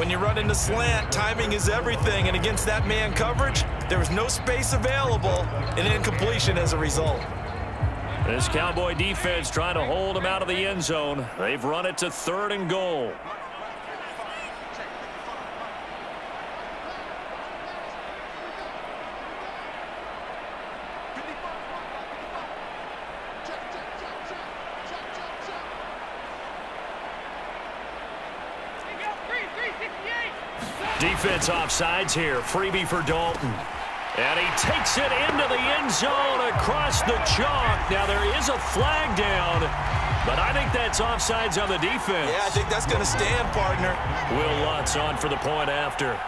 When you run into slant, timing is everything, and against that man coverage, there was no space available, and incompletion as a result. This Cowboy defense trying to hold him out of the end zone. They've run it to 3rd and goal. Defense offsides here. Freebie for Dalton. And he takes it into the end zone across the chalk. Now there is a flag down, but I think that's offsides on the defense. Yeah, I think that's going to stand, partner. Will Lutz on for the point after.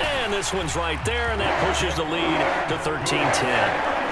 And this one's right there, and that pushes the lead to 13-10.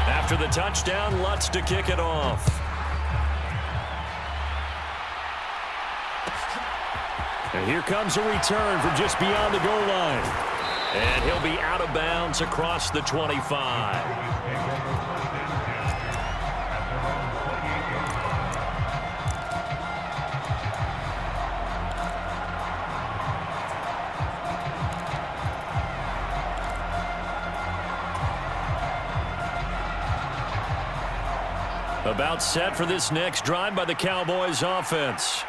After the touchdown, Lutz to kick it off. And here comes a return from just beyond the goal line. And he'll be out of bounds across the 25. About set for this next drive by the Cowboys offense.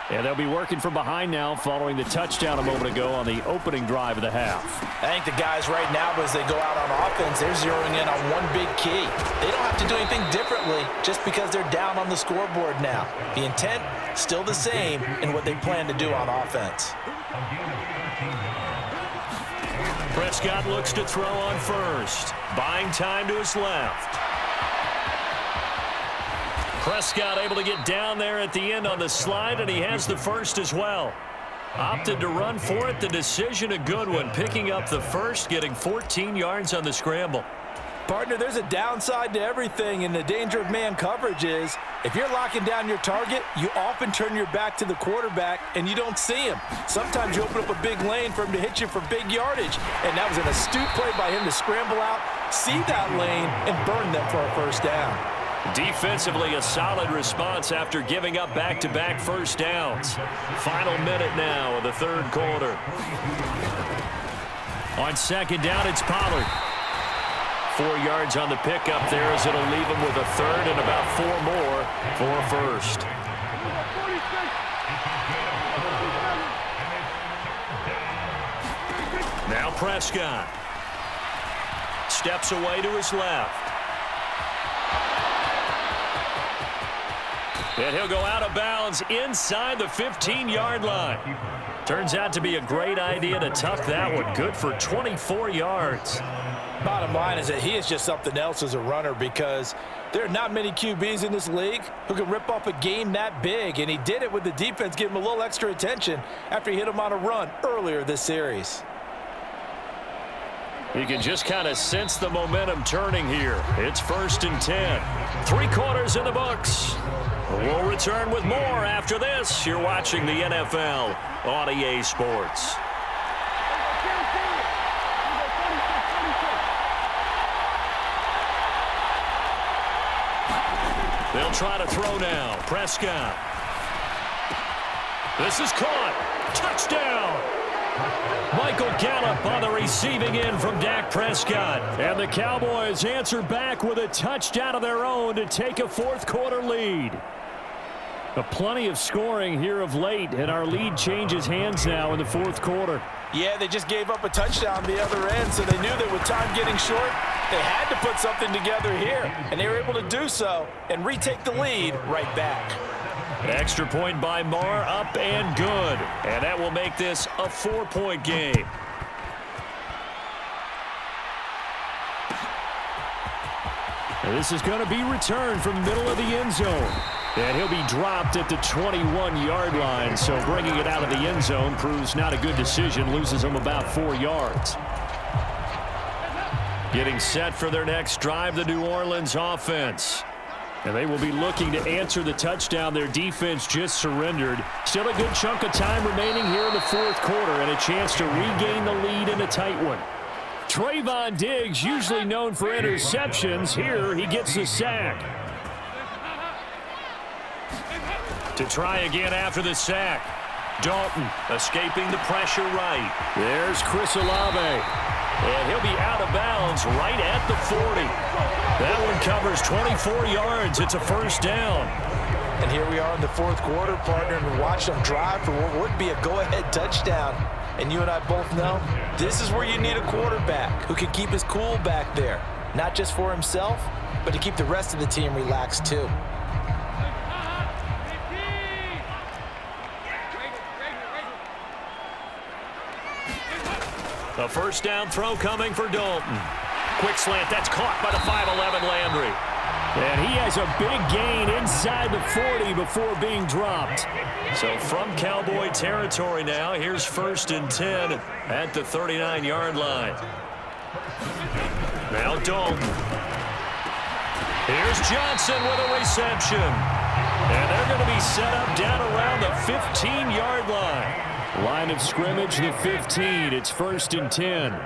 And they'll be working from behind now following the touchdown a moment ago on the opening drive of the half. I think the guys right now, as they go out on offense, they're zeroing in on one big key. They don't have to do anything differently just because they're down on the scoreboard now. The intent, still the same in what they plan to do on offense. Prescott looks to throw on first. Buying time to his left. Prescott able to get down there at the end on the slide, and he has the first as well. Opted to run for it. The decision a good one. Picking up the first, getting 14 yards on the scramble. Partner, there's a downside to everything, and the danger of man coverage is if you're locking down your target, you often turn your back to the quarterback, and you don't see him. Sometimes you open up a big lane for him to hit you for big yardage, and that was an astute play by him to scramble out, see that lane, and burn them for a first down. Defensively, a solid response after giving up back-to-back first downs. Final minute now of the third quarter. On second down, it's Pollard. 4 yards on the pickup there as it'll leave him with a third and about 4 more for a first. Now Prescott. Steps away to his left. And he'll go out of bounds inside the 15-yard line. Turns out to be a great idea to tuck that one. Good for 24 yards. Bottom line is that he is just something else as a runner because there are not many QBs in this league who can rip off a game that big, and he did it with the defense giving him a little extra attention after he hit him on a run earlier this series. You can just kind of sense the momentum turning here. It's 1st and 10. 3 quarters in the books. We'll return with more after this. You're watching the NFL on EA Sports. They'll try to throw now. Prescott. This is caught. Touchdown. Michael Gallup on the receiving end from Dak Prescott. And the Cowboys answer back with a touchdown of their own to take a fourth-quarter lead. Plenty of scoring here of late, and our lead changes hands now in the fourth quarter. Yeah, they just gave up a touchdown the other end, so they knew that with time getting short, they had to put something together here, and they were able to do so and retake the lead right back. Extra point by Marr, up and good. And that will make this a 4-point game. And this is going to be returned from the middle of the end zone. And he'll be dropped at the 21-yard line. So bringing it out of the end zone proves not a good decision. Loses him about 4 yards. Getting set for their next drive, the New Orleans offense. And they will be looking to answer the touchdown their defense just surrendered. Still a good chunk of time remaining here in the fourth quarter and a chance to regain the lead in a tight one. Trayvon Diggs, usually known for interceptions. Here he gets the sack. To try again after the sack. Dalton escaping the pressure right. There's Chris Olave. And he'll be out of bounds right at the 40. That one covers 24 yards. It's a first down. And here we are in the fourth quarter, partner, and watch them drive for what would be a go-ahead touchdown. And you and I both know this is where you need a quarterback who can keep his cool back there. Not just for himself, but to keep the rest of the team relaxed too. A first down throw coming for Dalton. Quick slant, that's caught by the 5'11" Landry. And he has a big gain inside the 40 before being dropped. So from Cowboy territory now, here's 1st and 10 at the 39-yard line. Now Dalton. Here's Johnson with a reception. And they're going to be set up down around the 15-yard line. Line of scrimmage, the 15. It's 1st and 10.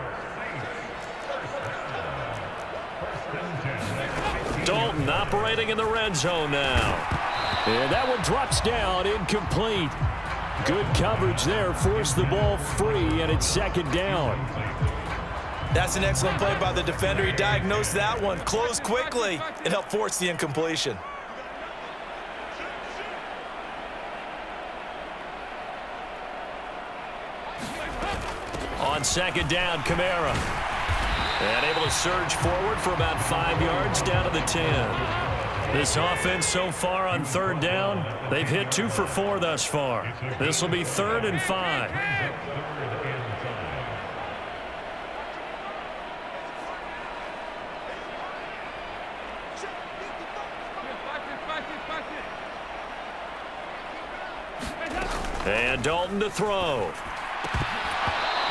Dalton operating in the red zone now. And that one drops down, incomplete. Good coverage there, forced the ball free, and it's 2nd down. That's an excellent play by the defender. He diagnosed that one, closed quickly, and helped force the incompletion. On 2nd down, Kamara. And able to surge forward for about 5 yards down to the 10. This offense so far on 3rd down, they've hit 2 for 4 thus far. This will be 3rd and 5. And Dalton to throw.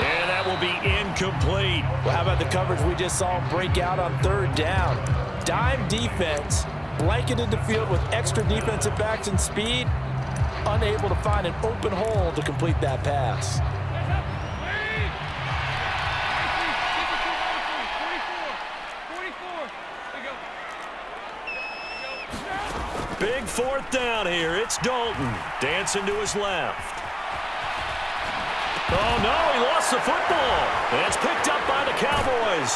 And that will be incomplete. Well, how about the coverage we just saw break out on 3rd down? Dime defense, blanketed the field with extra defensive backs and speed, unable to find an open hole to complete that pass. Big 4th down here. It's Dalton dancing to his left. Oh, no, he lost the football. And it's picked up by the Cowboys.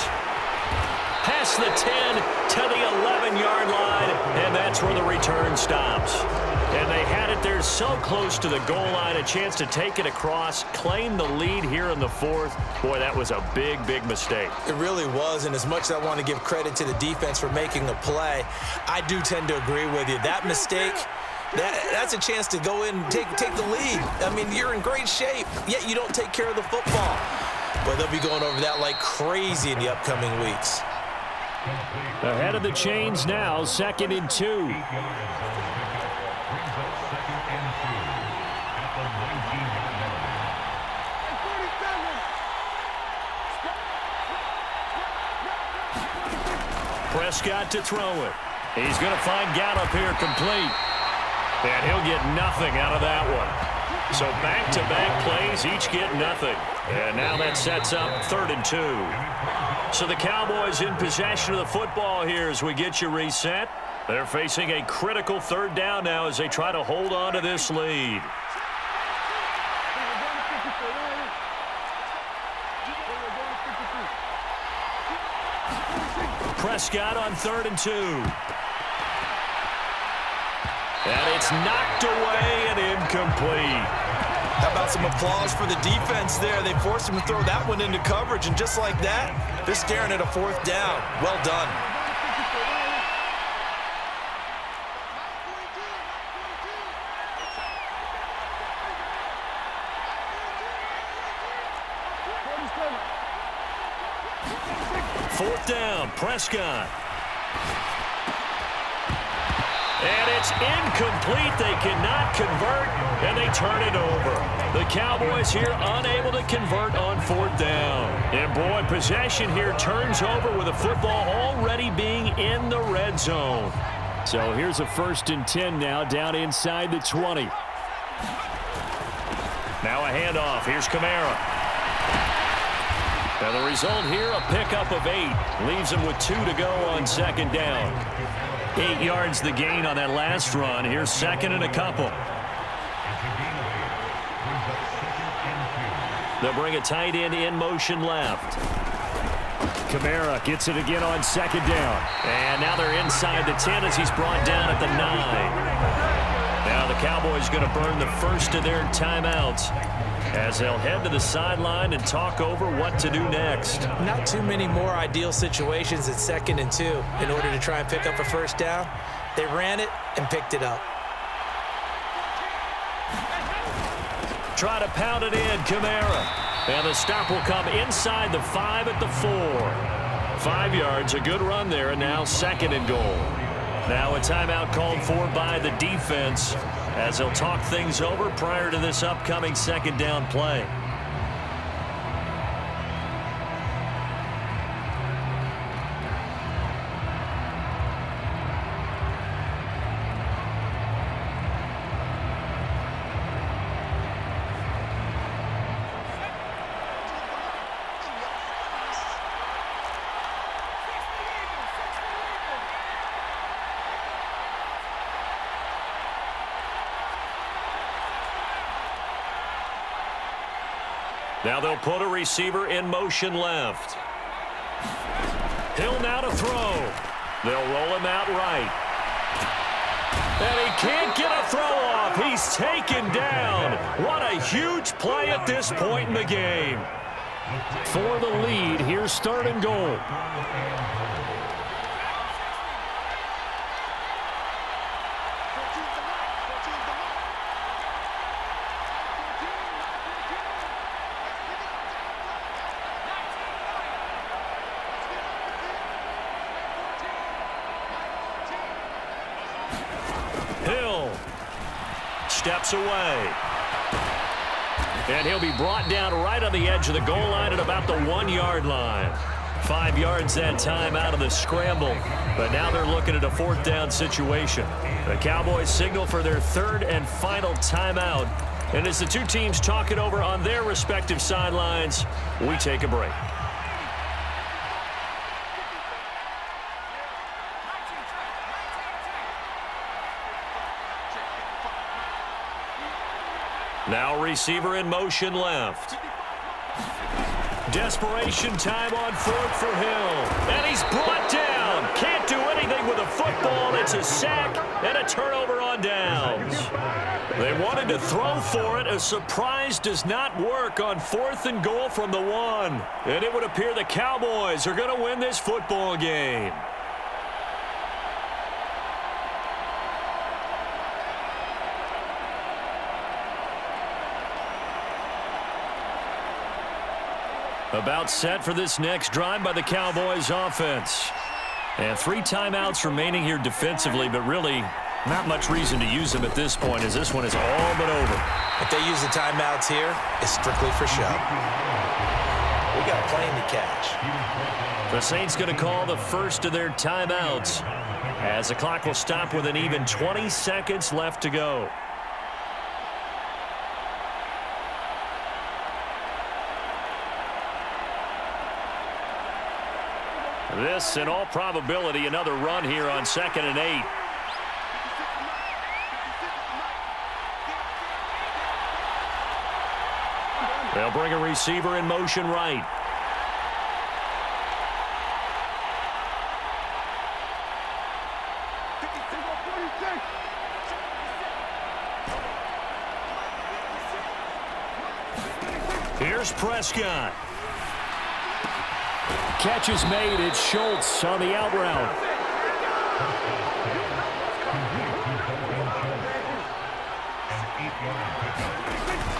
Past the 10 to the 11-yard line, and that's where the return stops. And they had it there so close to the goal line, a chance to take it across, claim the lead here in the 4th. Boy, that was a big, big mistake. It really was, and as much as I want to give credit to the defense for making a play, I do tend to agree with you. That mistake, that's a chance to go in and take the lead. I mean, you're in great shape, yet you don't take care of the football. But they'll be going over that like crazy in the upcoming weeks. Ahead of the chains now, 2nd and 2. Prescott to throw it. He's going to find Gallup here complete. And he'll get nothing out of that one. So back-to-back plays, each get nothing. And now that sets up 3rd and 2. So the Cowboys in possession of the football here as we get you reset. They're facing a critical 3rd down now as they try to hold on to this lead. Prescott on 3rd and 2. And it's knocked away and incomplete. How about some applause for the defense there? They forced him to throw that one into coverage, and just like that, they're staring at a 4th down. Well done. Fourth down, Prescott. And it's incomplete. They cannot convert, and they turn it over. The Cowboys here unable to convert on fourth down. And boy, possession here turns over with the football already being in the red zone. So here's a 1st and 10 now, down inside the 20. Now a handoff. Here's Kamara. And the result here, a pickup of 8. Leaves him with 2 to go on 2nd down. 8 yards the gain on that last run. Here's 2nd and a couple. They'll bring a tight end in motion left. Kamara gets it again on 2nd down. And now they're inside the 10 as he's brought down at the 9. Now the Cowboys going to burn the first of their timeouts as they'll head to the sideline and talk over what to do next. Not too many more ideal situations at 2nd and 2 in order to try and pick up a first down. They ran it and picked it up. Try to pound it in, Kamara. And the stop will come inside the 5 at the 4. 5 yards, a good run there, and now 2nd and goal. Now a timeout called for by the defense as they'll talk things over prior to this upcoming 2nd down play. Now they'll put a receiver in motion left. Hill now to throw. They'll roll him out right. And he can't get a throw off. He's taken down. What a huge play at this point in the game. For the lead, here's 3rd and goal. Steps away. And he'll be brought down right on the edge of the goal line at about the 1-yard line. 5 yards that time out of the scramble. But now they're looking at a 4th down situation. The Cowboys signal for their 3rd and final timeout. And as the two teams talk it over on their respective sidelines, we take a break. Now receiver in motion left. Desperation time on 4th for Hill. And he's brought down. Can't do anything with a football. It's a sack and a turnover on downs. They wanted to throw for it. A surprise does not work on 4th and goal from the 1. And it would appear the Cowboys are going to win this football game. About set for this next drive by the Cowboys offense. And 3 timeouts remaining here defensively, but really not much reason to use them at this point as this one is all but over. If they use the timeouts here, it's strictly for show. We got a plane to catch. The Saints going to call the first of their timeouts as the clock will stop with an even 20 seconds left to go. This, in all probability, another run here on 2nd and 8. They'll bring a receiver in motion right. Here's Prescott. Catch is made. It's Schultz on the out route.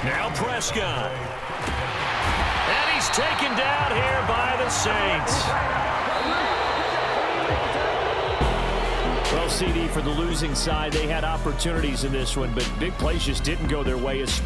Now Prescott. And he's taken down here by the Saints. Well, CD, for the losing side, they had opportunities in this one, but big plays just didn't go their way, especially